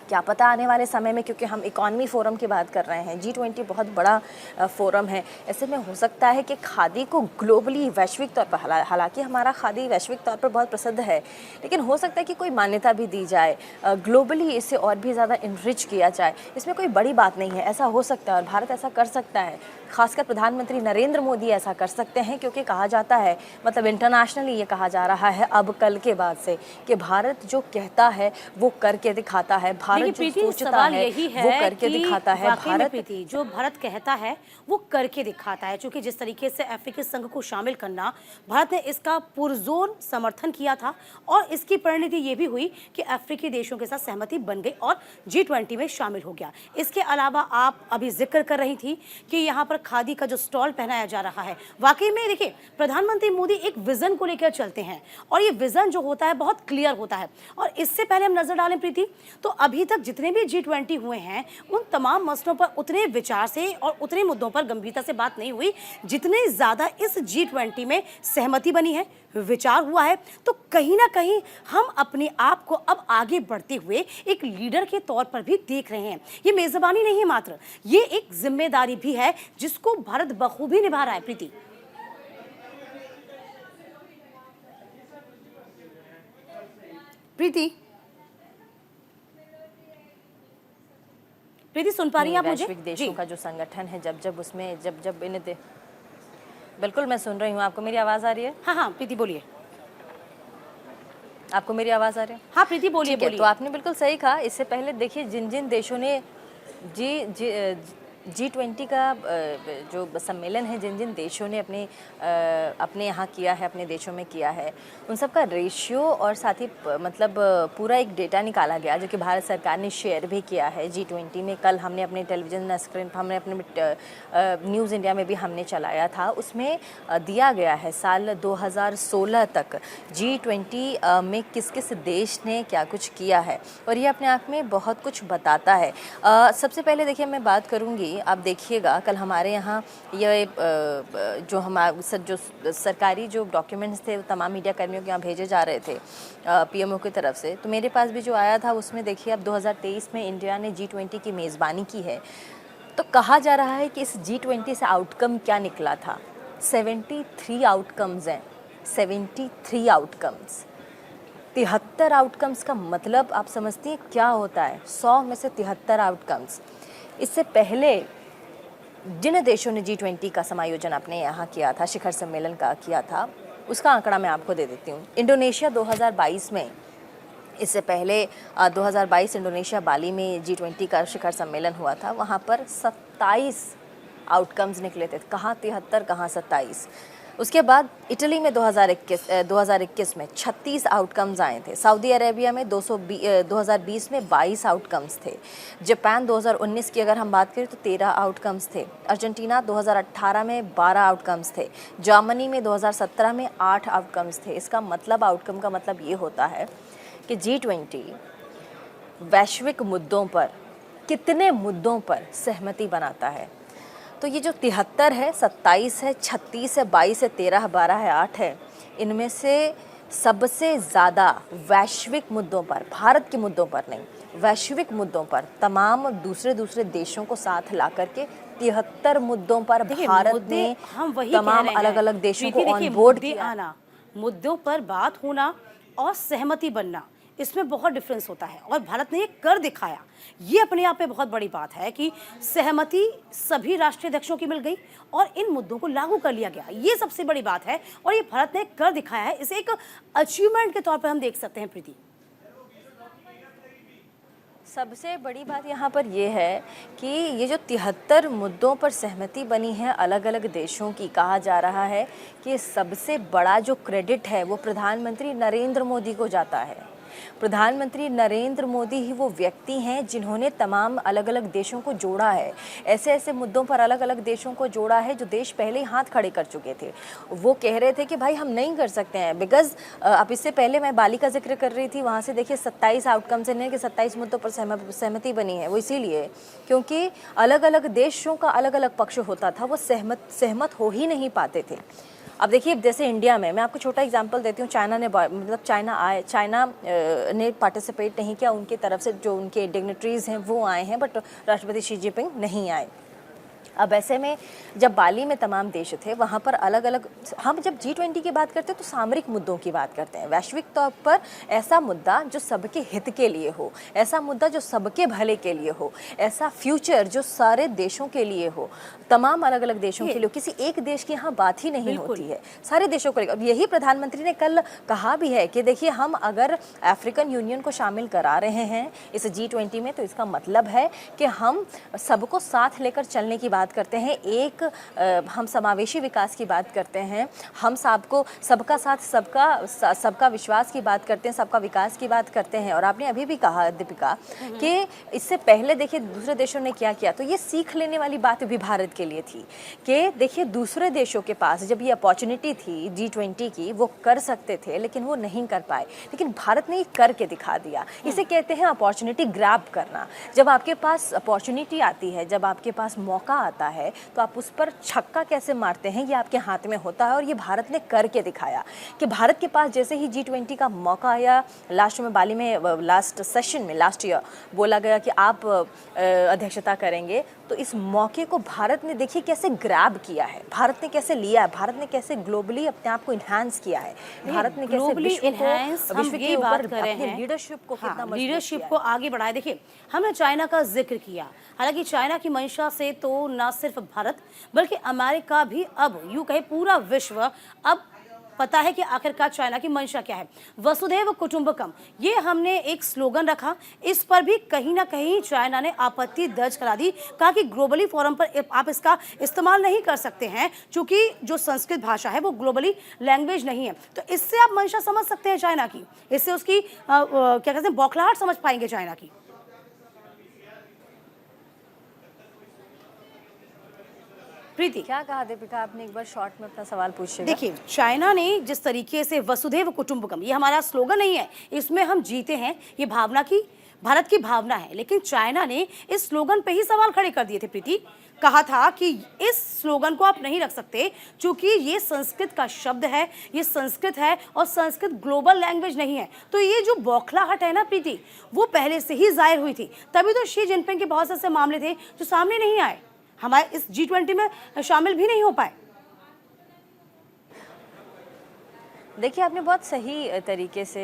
क्या पता आने वाले समय में, क्योंकि हम इकॉनमी फोरम की बात कर रहे हैं, G20 बहुत बड़ा फोरम है, ऐसे में हो सकता है कि खादी को ग्लोबली वैश्विक तौर पर, हालांकि हमारा खादी वैश्विक तौर पर बहुत प्रसिद्ध है, लेकिन हो सकता है कि कोई मान्यता भी दी जाए, ग्लोबली इसे और भी ज़्यादा इनरिच किया जाए। इसमें कोई बड़ी बात नहीं है, ऐसा हो सकता है और भारत ऐसा कर सकता है। खासकर प्रधानमंत्री नरेंद्र मोदी ऐसा कर सकते हैं, क्योंकि कहा जाता है, मतलब इंटरनेशनली ये कहा जा रहा है अब कल के बाद से, कि भारत जो कहता है वो करके दिखाता है, भारत जो सोचता है वो करके दिखाता है। भारत प्रीति जो भारत कहता है वो करके दिखाता है। चूंकि जिस तरीके से अफ्रीकी संघ को शामिल करना, भारत ने इसका पुरजोर समर्थन किया था, और इसकी परिणति ये भी हुई कि अफ्रीकी देशों के साथ सहमति बन गई और G20 में शामिल हो गया। इसके अलावा आप अभी जिक्र कर रही थी कि यहाँ पर खादी का जो स्टॉल पहनाया जा रहा है, वाकई में देखिए प्रधानमंत्री मोदी एक विजन को लेकर चलते हैं, और ये विजन जो होता है बहुत क्लियर होता है। और इससे पहले हम नजर डालें प्रीति, तो अभी तक जितने भी G20 हुए हैं उन तमाम मसलों पर उतने विचार से और उतने मुद्दों पर गंभीरता से बात नहीं हुई जितने ज्यादा इस G20 में सहमति बनी है, विचार हुआ है। तो कहीं ना कहीं हम अपने आप को अब आगे बढ़ते हुए एक लीडर के तौर पर भी देख रहे हैं। ये मेजबानी नहीं है मात्र, ये एक जिम्मेदारी भी है जिसको भारत बखूबी निभा रहा है। प्रीति प्रीति सुन पा रही हैं आप मुझे? वैश्विक देशों का जो संगठन है, जब इन्हें बिल्कुल मैं सुन रही हूँ। आपको मेरी आवाज़ आ रही है? हाँ प्रीति बोलिए। आपको मेरी आवाज़ आ रही है? हाँ प्रीति बोलिए। तो आपने बिल्कुल सही कहा। इससे पहले देखिए जिन जिन देशों ने G20 का जो सम्मेलन है, जिन जिन देशों ने अपने यहाँ किया है, अपने देशों में किया है, उन सब का रेशियो और साथ ही मतलब पूरा एक डेटा निकाला गया जो कि भारत सरकार ने शेयर भी किया है G20 में। कल हमने अपने टेलीविज़न स्क्रीन पर, हमने अपने न्यूज़ इंडिया में भी हमने चलाया था, उसमें दिया गया है साल 2016 तक G20 में किस किस देश ने क्या कुछ किया है, और ये अपने आप में बहुत कुछ बताता है। सबसे पहले देखिए मैं बात करूँगी, आप देखिएगा कल हमारे यहाँ ये जो सरकारी जो डॉक्यूमेंट्स थे वो तमाम मीडिया कर्मियों के यहाँ भेजे जा रहे थे पीएमओ की तरफ से, तो मेरे पास भी जो आया था उसमें देखिए अब 2023 में इंडिया ने G20 की मेज़बानी की है। तो कहा जा रहा है कि इस G20 से आउटकम क्या निकला था। 73 आउटकम्स हैं, 73 आउटकम्स, 73 आउटकम्स का मतलब आप समझती हैं क्या होता है? 100 में से 73 आउटकम्स। इससे पहले जिन देशों ने G20 का समायोजन अपने यहाँ किया था, शिखर सम्मेलन का किया था, उसका आंकड़ा मैं आपको दे देती हूँ। इंडोनेशिया 2022 में इससे पहले 2022 इंडोनेशिया बाली में G20 का शिखर सम्मेलन हुआ था, वहाँ पर 27 आउटकम्स निकले थे। कहाँ 73, कहाँ 27। उसके बाद इटली में 2021 में 36 आउटकम्स आए थे। सऊदी अरेबिया में 2020 में 22 आउटकम्स थे। जापान 2019 की अगर हम बात करें तो 13 आउटकम्स थे। अर्जेंटीना 2018 में 12 आउटकम्स थे। जर्मनी में 2017 में 8 आउटकम्स थे। इसका मतलब, आउटकम का मतलब ये होता है कि G20 वैश्विक मुद्दों पर, कितने मुद्दों पर सहमति बनाता है। तो ये जो 73 है, 27 है, 36 है, 22 है, 13 है, 12 है, 8 है, इनमें से सबसे ज़्यादा वैश्विक मुद्दों पर, भारत के मुद्दों पर नहीं, वैश्विक मुद्दों पर तमाम दूसरे देशों को साथ ला करके 73 मुद्दों पर भारत ने हम वही तमाम अलग-अलग देशों को ऑन बोर्ड किया। आना, मुद्दों पर बात होना और सहमति बनना, इसमें बहुत डिफरेंस होता है और भारत ने ये कर दिखाया। ये अपने आप में बहुत बड़ी बात है कि सहमति सभी राष्ट्रीय अध्यक्षों की मिल गई और इन मुद्दों को लागू कर लिया गया। ये सबसे बड़ी बात है और ये भारत ने कर दिखाया है। इसे एक अचीवमेंट के तौर पर हम देख सकते हैं। प्रीति, सबसे बड़ी बात यहाँ पर यह है कि ये जो 73 मुद्दों पर सहमति बनी है अलग अलग देशों की, कहा जा रहा है कि सबसे बड़ा जो क्रेडिट है वो प्रधानमंत्री नरेंद्र मोदी को जाता है। प्रधानमंत्री नरेंद्र मोदी ही वो व्यक्ति हैं जिन्होंने तमाम अलग अलग देशों को जोड़ा है। ऐसे ऐसे मुद्दों पर अलग अलग देशों को जोड़ा है जो देश पहले ही हाथ खड़े कर चुके थे। वो कह रहे थे कि भाई हम नहीं कर सकते हैं, बिकॉज अब इससे पहले मैं बाली का जिक्र कर रही थी, वहाँ से देखिए 27 आउटकम्स हैं कि 27 मुद्दों पर सहमति बनी है। वो इसीलिए क्योंकि अलग अलग देशों का अलग अलग पक्ष होता था, वो सहमत हो ही नहीं पाते थे। अब देखिए, जैसे इंडिया में, मैं आपको छोटा एग्जांपल देती हूँ, चाइना ने पार्टिसिपेट नहीं किया, उनकी तरफ से जो उनके डिग्नेटरीज हैं वो आए हैं, बट राष्ट्रपति शी जिनपिंग नहीं आए। अब ऐसे में जब बाली में तमाम देश थे, वहाँ पर अलग अलग, हम जब G20 की बात करते हैं तो सामरिक मुद्दों की बात करते हैं, वैश्विक तौर पर ऐसा मुद्दा जो सबके हित के लिए हो, ऐसा मुद्दा जो सबके भले के लिए हो, ऐसा फ्यूचर जो सारे देशों के लिए हो, तमाम अलग अलग देशों के लिए, किसी एक देश की यहाँ बात ही नहीं होती है, सारे देशों को लेकर। यही प्रधानमंत्री ने कल कहा भी है कि देखिए, हम अगर अफ्रीकन यूनियन को शामिल करा रहे हैं इस G20 में, तो इसका मतलब है कि हम सबको साथ लेकर चलने की बात करते हैं, एक हम समावेशी विकास की बात करते हैं, हम सबका साथ सबका विश्वास की बात करते हैं, सबका विकास की बात करते हैं। और आपने अभी भी कहा दीपिका कि इससे पहले देखिए दूसरे देशों ने क्या किया, तो ये सीख लेने वाली बात भी भारत के लिए थी कि देखिए दूसरे देशों के पास जब ये अपॉर्चुनिटी थी G20 की, वो कर सकते थे लेकिन वो नहीं कर पाए, लेकिन भारत ने ये करके दिखा दिया। इसे कहते हैं अपॉर्चुनिटी ग्रैब करना। जब आपके पास अपॉर्चुनिटी आती है, जब आपके पास मौका आता है, तो आप उस पर छक्का कैसे मारते हैं ये आपके हाथ में होता है। और ये भारत ने करके दिखाया कि भारत के पास जैसे ही G20 का मौका आया, लास्ट में बाली में लास्ट सेशन में लास्ट ईयर बोला गया कि आप अध्यक्षता करेंगे, तो इस मौके को भारत ने देखिए कैसे ग्रैब किया है, भारत ने कैसे लिया है, भारत ने कैसे ग्लोबली अपने आप को इन्हांस किया है, भारत ने कैसे विश्व के ऊपर अपने लीडरशिप को कितना लीडरशिप को आगे बढ़ाया। देखिए, हमने चाइना का जिक्र किया, हालांकि चाइना की मंशा से तो न सिर्फ भारत बल्कि अमेरिका भी, अब यूं कहे पूरा विश्व अब पता है कि आखिरकार चाइना की मंशा क्या है। वसुधैव कुटुंबकम, ये हमने एक स्लोगन रखा, इस पर भी कहीं ना कहीं चाइना ने आपत्ति दर्ज करा दी, कहा कि ग्लोबली फोरम पर आप इसका इस्तेमाल नहीं कर सकते हैं क्योंकि जो संस्कृत भाषा है वो ग्लोबली लैंग्वेज नहीं है। तो इससे आप मंशा समझ सकते हैं चाइना की, इससे उसकी क्या कहते हैं बौखलाहट समझ पाएंगे चाइना की। प्रीति, क्या कहा दीपिका आपने, एक बार शॉर्ट में अपना सवाल पूछिए। देखिए, चाइना ने जिस तरीके से वसुधैव कुटुंबकम, ये हमारा स्लोगन नहीं है, इसमें हम जीते हैं, ये भावना की, भारत की भावना है, लेकिन चाइना ने इस स्लोगन पे ही सवाल खड़े कर दिए थे। प्रीति, कहा था कि इस स्लोगन को आप नहीं रख सकते क्योंकि ये संस्कृत का शब्द है, ये संस्कृत है और संस्कृत ग्लोबल लैंग्वेज नहीं है। तो ये जो बौखलाहट है ना प्रीति, वो पहले से ही जाहिर हुई थी, तभी तो शी जिनपिंग के बहुत से ऐसे मामले थे जो सामने नहीं आए, हमारे इस G20 में शामिल भी नहीं हो पाए। देखिए, आपने बहुत सही तरीके से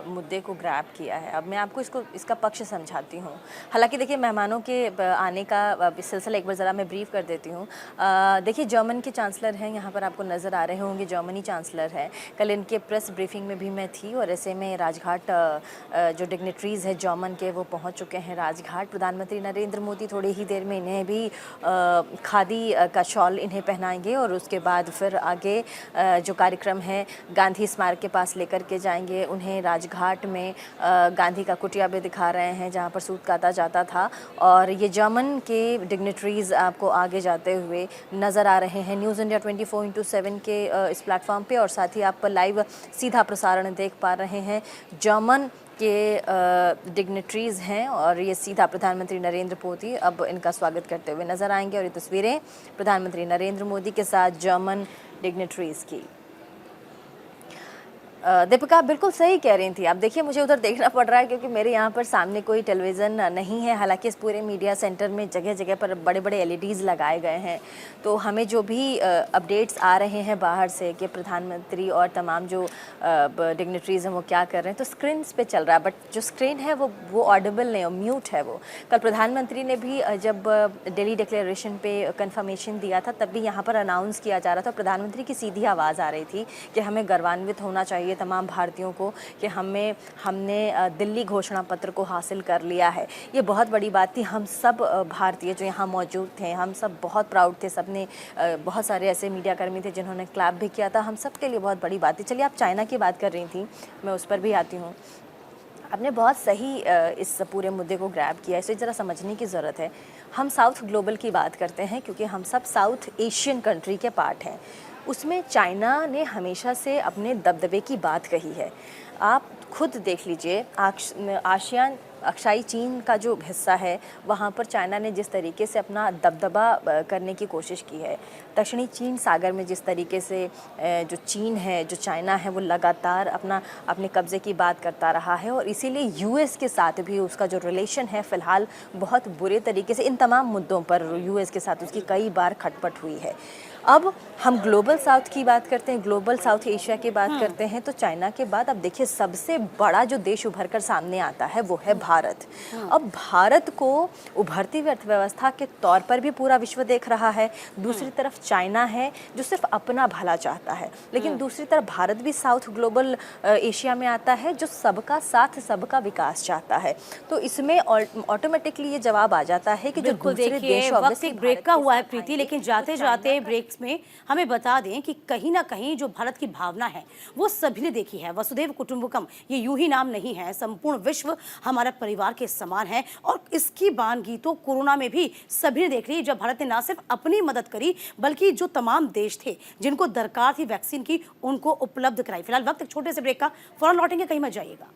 मुद्दे को ग्रैब किया है। अब मैं आपको इसका पक्ष समझाती हूँ। हालाँकि देखिए, मेहमानों के आने का सिलसिला एक बार ज़रा मैं ब्रीफ़ कर देती हूँ। देखिए, जर्मन के चांसलर हैं, यहाँ पर आपको नज़र आ रहे होंगे, जर्मनी चांसलर हैं। कल इनके प्रेस ब्रीफिंग में भी मैं थी और ऐसे में राजघाट जो डिग्नेटरीज़ हैं जर्मन के, वो पहुँच चुके हैं राजघाट। प्रधानमंत्री नरेंद्र मोदी थोड़ी ही देर में इन्हें भी खादी का शॉल इन्हें पहनाएंगे और उसके बाद फिर आगे जो कार्यक्रम है गांधी स्मारक के पास लेकर के जाएंगे उन्हें। राजघाट में गांधी का कुटिया भी दिखा रहे हैं जहां पर सूत काता जाता था, और ये जर्मन के डिग्नेटरीज़ आपको आगे जाते हुए नज़र आ रहे हैं न्यूज़ इंडिया 24/7 के इस प्लेटफॉर्म पे, और साथ ही आप लाइव सीधा प्रसारण देख पा रहे हैं। जर्मन के डिग्नेटरीज़ हैं और ये सीधा प्रधानमंत्री नरेंद्र मोदी अब इनका स्वागत करते हुए नज़र आएंगे। और ये तस्वीरें प्रधानमंत्री नरेंद्र मोदी के साथ जर्मन डिग्नेटरीज़ की। दीपिका, आप बिल्कुल सही कह रही थी। अब देखिए, मुझे उधर देखना पड़ रहा है क्योंकि मेरे यहाँ पर सामने कोई टेलीविज़न नहीं है। हालांकि इस पूरे मीडिया सेंटर में जगह जगह पर बड़े बड़े एलईडीज़ लगाए गए हैं, तो हमें जो भी अपडेट्स आ रहे हैं बाहर से कि प्रधानमंत्री और तमाम जो डिग्नेटरीज़ हैं वो क्या कर रहे हैं, तो स्क्रीन पे चल रहा है, बट जो स्क्रीन है वो ऑडिबल नहीं, म्यूट है वो। कल प्रधानमंत्री ने भी जब दिल्ली डिक्लेरेशन पे कंफर्मेशन दिया था तब भी यहाँ पर अनाउंस किया जा रहा था। प्रधानमंत्री की सीधी आवाज़ आ रही थी कि हमें गर्वान्वित होना चाहिए तमाम भारतीयों को कि हमने दिल्ली घोषणा पत्र को हासिल कर लिया है। ये बहुत बड़ी बात थी। हम सब भारतीय जो यहाँ मौजूद थे, हम सब बहुत प्राउड थे। सबने बहुत सारे ऐसे मीडिया कर्मी थे जिन्होंने क्लैप भी किया था। हम सब के लिए बहुत बड़ी बात थी। चलिए, आप चाइना की बात कर रही थी, मैं उस पर भी आती हूँ। आपने बहुत सही इस पूरे मुद्दे को ग्रैब किया, इसे ज़रा समझने की ज़रूरत है। हम साउथ ग्लोबल की बात करते हैं क्योंकि हम सब साउथ एशियन कंट्री के पार्ट हैं। उसमें चाइना ने हमेशा से अपने दबदबे की बात कही है। आप खुद देख लीजिए, आसियान अक्साई चीन का जो हिस्सा है वहाँ पर चाइना ने जिस तरीके से अपना दबदबा करने की कोशिश की है। दक्षिणी चीन सागर में जिस तरीके से जो चीन है, जो चाइना है, वो लगातार अपने कब्ज़े की बात करता रहा है, और इसीलिए यूएस के साथ भी उसका जो रिलेशन है फ़िलहाल बहुत बुरे तरीके से, इन तमाम मुद्दों पर यूएस के साथ उसकी कई बार खटपट हुई है। अब हम ग्लोबल साउथ की बात करते हैं, ग्लोबल साउथ एशिया की बात करते हैं, तो चाइना के बाद अब देखिए सबसे बड़ा जो देश उभर कर सामने आता है वो है भारत। अब भारत को उभरती हुई अर्थव्यवस्था के तौर पर भी पूरा विश्व देख रहा है। दूसरी तरफ चाइना है जो सिर्फ अपना भला चाहता है, लेकिन दूसरी तरफ भारत भी साउथ ग्लोबल एशिया में आता है जो सबका साथ सबका विकास चाहता है। तो इसमें ऑटोमेटिकली ये जवाब आ जाता है कि जो दूसरे देश, वक्त एक ब्रेक का हुआ है प्रीति, लेकिन जाते जाते ब्रेक में हमें बता दें कि कहीं ना कहीं जो भारत की भावना है वो सभी ने देखी है। वसुधैव कुटुंबकम ये यूं ही नाम नहीं है, संपूर्ण विश्व हमारा परिवार के समान है, और इसकी बानगी तो कोरोना में भी सभी ने देख ली, जब भारत ने ना सिर्फ अपनी मदद करी बल्कि जो तमाम देश थे जिनको दरकार थी वैक्सीन की उनको उपलब्ध कराई। फिलहाल वक्त एक छोटे से ब्रेक का, फौरन लौटेंगे, कहीं मत जाइएगा।